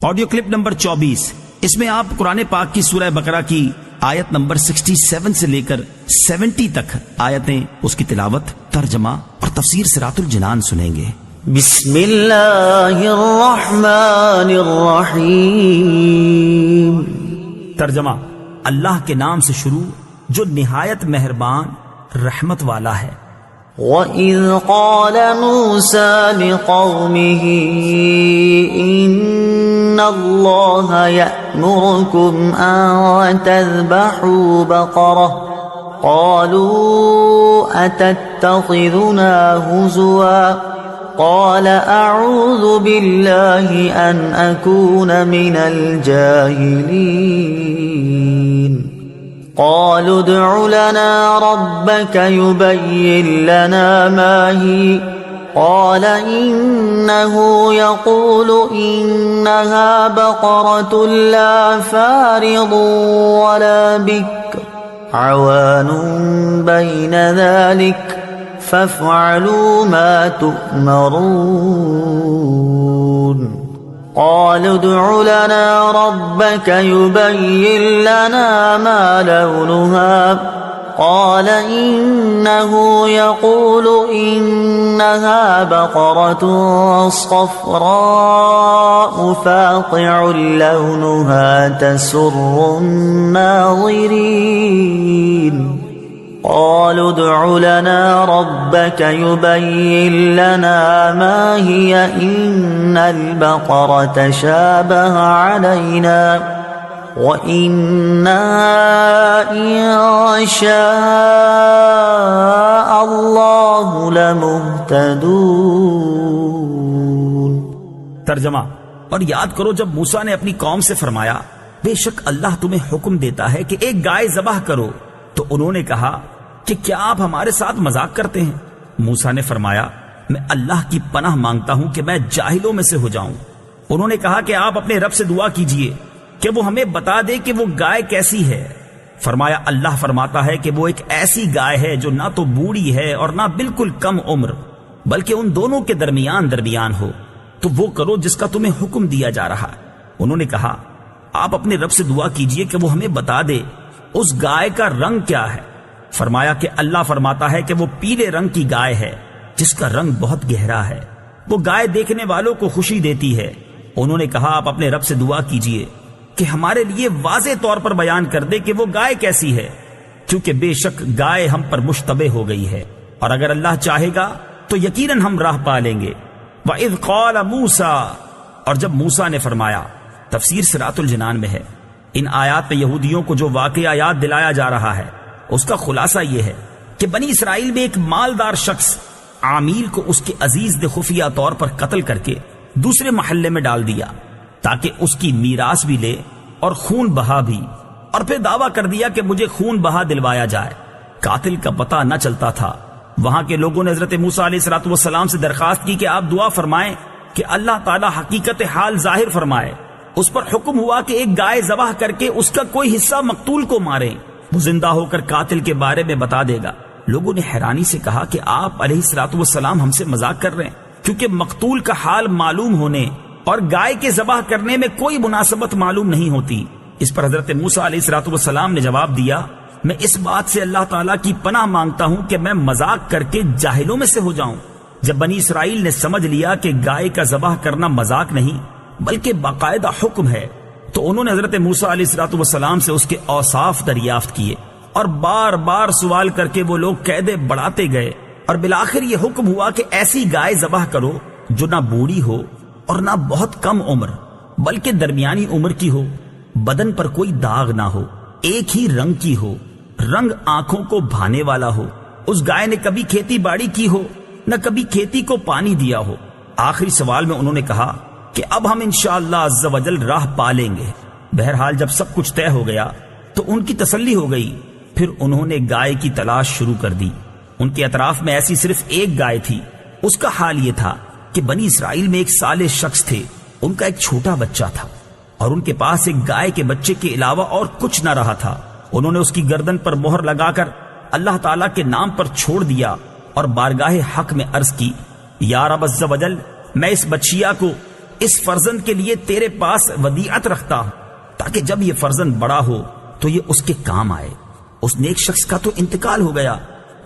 Audio clip number 24، اس میں آپ قرآن پاک کی سورہ بقرہ کی آیت نمبر 67 سے لے کر 70 تک آیتیں، اس کی تلاوت، ترجمہ اور تفسیر صراط الجنان سنیں گے۔ بسم اللہ الرحمن الرحیم۔ ترجمہ: اللہ کے نام سے شروع جو نہایت مہربان رحمت والا ہے۔ وَإِذْ قَالَ مُوسَى لِقَوْمِهِ إِنَّ اللَّهَ يَأْمُرُكُمْ أَن تَذْبَحُوا بَقَرَةً قَالُوا أَتَتَّخِذُنَا هُزُوًا قَالَ أَعُوذُ بِاللَّهِ أَنْ أَكُونَ مِنَ الْجَاهِلِينَ قالوا ادع لنا ربك يبين لنا ما هي قال إنه يقول إنها بقرة لا فارض ولا بكر عوان بين ذلك فافعلوا ما تؤمرون قالوا ادع لنا ربك يبين لنا ما لونها قال إنه يقول إنها بقرة صفراء فاقع لونها تسر الناظرين قالوا ادع لنا ربك يبين لنا ما هي إن البقرة شابه علينا وإنا إن شاء الله لمهتدون۔ ترجمہ: اور یاد کرو جب موسیٰ نے اپنی قوم سے فرمایا بے شک اللہ تمہیں حکم دیتا ہے کہ ایک گائے ذبح کرو، تو انہوں نے کہا کہ کیا آپ ہمارے ساتھ مذاق کرتے ہیں؟ موسیٰ نے فرمایا میں اللہ کی پناہ مانگتا ہوں کہ میں جاہلوں میں سے ہو جاؤں۔ انہوں نے کہا کہ آپ اپنے رب سے دعا کیجئے کہ وہ ہمیں بتا دے کہ وہ گائے کیسی ہے۔ فرمایا اللہ فرماتا ہے کہ وہ ایک ایسی گائے ہے جو نہ تو بوڑھی ہے اور نہ بالکل کم عمر، بلکہ ان دونوں کے درمیان ہو، تو وہ کرو جس کا تمہیں حکم دیا جا رہا۔ انہوں نے کہا آپ اپنے رب سے دعا کیجئے کہ وہ ہمیں بتا دے اس گائے کا رنگ کیا ہے۔ فرمایا کہ اللہ فرماتا ہے کہ وہ پیلے رنگ کی گائے ہے جس کا رنگ بہت گہرا ہے، وہ گائے دیکھنے والوں کو خوشی دیتی ہے۔ انہوں نے کہا آپ اپنے رب سے دعا کیجئے کہ ہمارے لیے واضح طور پر بیان کر دے کہ وہ گائے کیسی ہے، کیونکہ بے شک گائے ہم پر مشتبہ ہو گئی ہے، اور اگر اللہ چاہے گا تو یقیناً ہم راہ پا لیں گے۔ وَإِذْ قَالَ مُوسَىٰ، اور جب موسیٰ نے فرمایا، تفسیر صراط الجنان میں ہے۔ ان آیات میں یہودیوں کو جو واقعہ یاد دلایا جا رہا ہے اس کا خلاصہ یہ ہے کہ بنی اسرائیل میں ایک مالدار شخص عامل کو اس کے عزیز نے خفیہ طور پر قتل کر کے دوسرے محلے میں ڈال دیا تاکہ اس کی میراث بھی لے اور خون بہا بھی، اور پھر دعویٰ کر دیا کہ مجھے خون بہا دلوایا جائے۔ قاتل کا پتہ نہ چلتا تھا۔ وہاں کے لوگوں نے حضرت موسیٰ علیہ السلام سے درخواست کی کہ آپ دعا فرمائیں کہ اللہ تعالی حقیقت حال ظاہر فرمائے۔ اس پر حکم ہوا کہ ایک گائے ذبح کر کے اس کا کوئی حصہ مقتول کو ماریں، وہ زندہ ہو کر قاتل کے بارے میں بتا دے گا۔ لوگوں نے حیرانی سے کہا کہ آپ علیہ السلام ہم سے مذاق کر رہے ہیں، کیونکہ مقتول کا حال معلوم ہونے اور گائے کے ذبح کرنے میں کوئی مناسبت معلوم نہیں ہوتی۔ اس پر حضرت موسیٰ علیہ السلام نے جواب دیا میں اس بات سے اللہ تعالیٰ کی پناہ مانگتا ہوں کہ میں مذاق کر کے جاہلوں میں سے ہو جاؤں۔ جب بنی اسرائیل نے سمجھ لیا کہ گائے کا ذبح کرنا مذاق نہیں بلکہ باقاعدہ حکم ہے، تو انہوں نے حضرت موسیٰ علیہ السلام سے اس کے اوصاف دریافت کیے، اور بار بار سوال کر کے وہ لوگ قیدیں بڑھاتے گئے، اور بالآخر یہ حکم ہوا کہ ایسی گائے ذبح کرو جو نہ بوڑھی ہو اور نہ بہت کم عمر بلکہ درمیانی عمر کی ہو، بدن پر کوئی داغ نہ ہو، ایک ہی رنگ کی ہو، رنگ آنکھوں کو بھانے والا ہو، اس گائے نے کبھی کھیتی باڑی کی ہو نہ کبھی کھیتی کو پانی دیا ہو۔ آخری سوال میں انہوں نے کہا کہ اب ہم انشاءاللہ عز و جل راہ پا لیں گے۔ بہرحال جب سب کچھ طے ہو گیا تو ان کی تسلی ہو گئی، پھر انہوں نے گائے کی تلاش شروع کر دی۔ ان کے اطراف میں ایسی صرف ایک گائے تھی۔ اس کا حال یہ تھا کہ بنی اسرائیل میں ایک صالح شخص تھے، ان کا ایک چھوٹا بچہ تھا، اور ان کے پاس ایک گائے کے بچے کے علاوہ اور کچھ نہ رہا تھا۔ انہوں نے اس کی گردن پر مہر لگا کر اللہ تعالیٰ کے نام پر چھوڑ دیا اور بارگاہ حق میں عرض کی، یا رب عز و جل، میں اس بچیا کو اس فرزند کے لیے تیرے پاس ودیعت رکھتا ہوں تاکہ جب یہ فرزند بڑا ہو تو یہ اس کے کام آئے۔ اس نیک شخص کا تو انتقال ہو گیا،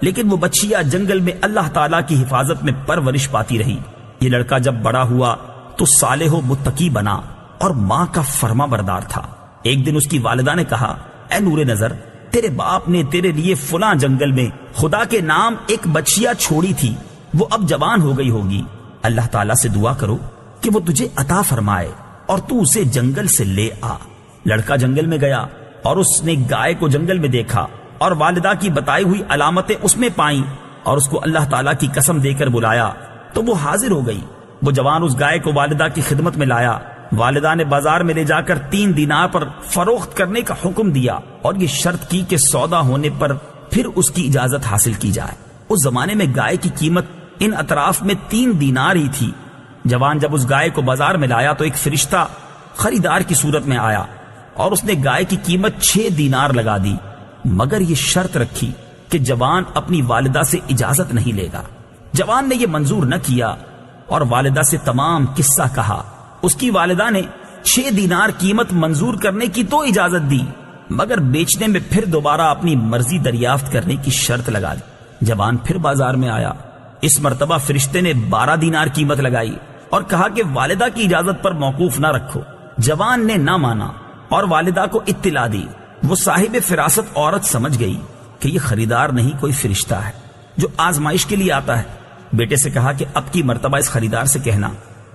لیکن وہ بچیا جنگل میں اللہ تعالیٰ کی حفاظت میں پرورش پاتی رہی۔ یہ لڑکا جب بڑا ہوا تو صالح و متقی بنا اور ماں کا فرما بردار تھا۔ ایک دن اس کی والدہ نے کہا، اے نور نظر، تیرے باپ نے تیرے لیے فلاں جنگل میں خدا کے نام ایک بچیا چھوڑی تھی، وہ اب جوان ہو گئی ہوگی، اللہ تعالیٰ سے دعا کرو کہ وہ تجھے عطا فرمائے اور تو اسے جنگل سے لے آ۔ لڑکا جنگل میں گیا اور اس نے گائے کو جنگل میں دیکھا اور والدہ کی بتائی ہوئی علامتیں اس میں پائیں اور اس کو اللہ تعالیٰ کی قسم دے کر بلایا تو وہ حاضر ہو گئی۔ وہ جوان اس گائے کو والدہ کی خدمت میں لایا۔ والدہ نے بازار میں لے جا کر 3 دینار پر فروخت کرنے کا حکم دیا اور یہ شرط کی کہ سودا ہونے پر پھر اس کی اجازت حاصل کی جائے۔ اس زمانے میں گائے کی قیمت ان اطراف میں 3 دینار ہی تھی۔ جوان جب اس گائے کو بازار میں لایا تو ایک فرشتہ خریدار کی صورت میں آیا اور اس نے گائے کی قیمت 6 دینار لگا دی، مگر یہ شرط رکھی کہ جوان اپنی والدہ سے اجازت نہیں لے گا۔ جوان نے یہ منظور نہ کیا اور والدہ سے تمام قصہ کہا۔ اس کی والدہ نے 6 دینار قیمت منظور کرنے کی تو اجازت دی، مگر بیچنے میں پھر دوبارہ اپنی مرضی دریافت کرنے کی شرط لگا دی۔ جوان پھر بازار میں آیا۔ اس مرتبہ فرشتے نے 12 دینار قیمت لگائی اور کہا کہ والدہ کی اجازت پر موقوف نہ رکھو۔ جوان نے نہ مانا اور والدہ کو اطلاع دی۔ وہ صاحب فراست عورت سمجھ گئی کہ یہ خریدار نہیں کوئی فرشتہ ہے جو آزمائش کے لیے آتا ہے۔ بیٹے سے کہا کہ اب کی مرتبہ اس خریدار سے کہنا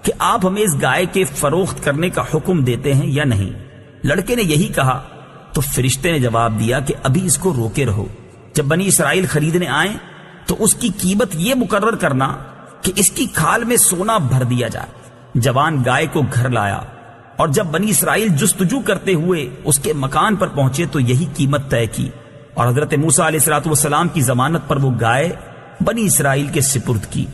کہ آپ ہمیں اس گائے کے فروخت کرنے کا حکم دیتے ہیں یا نہیں۔ لڑکے نے یہی کہا تو فرشتے نے جواب دیا کہ ابھی اس کو روکے رہو، جب بنی اسرائیل خریدنے آئیں تو اس کی قیمت یہ مقرر کرنا کہ اس کی کھال میں سونا بھر دیا جائے۔ جوان گائے کو گھر لایا اور جب بنی اسرائیل جستجو کرتے ہوئے اس کے مکان پر پہنچے تو یہی قیمت طے کی، اور حضرت موسیٰ علیہ الصلوۃ والسلام کی ضمانت پر وہ گائے بنی اسرائیل کے سپرد کی۔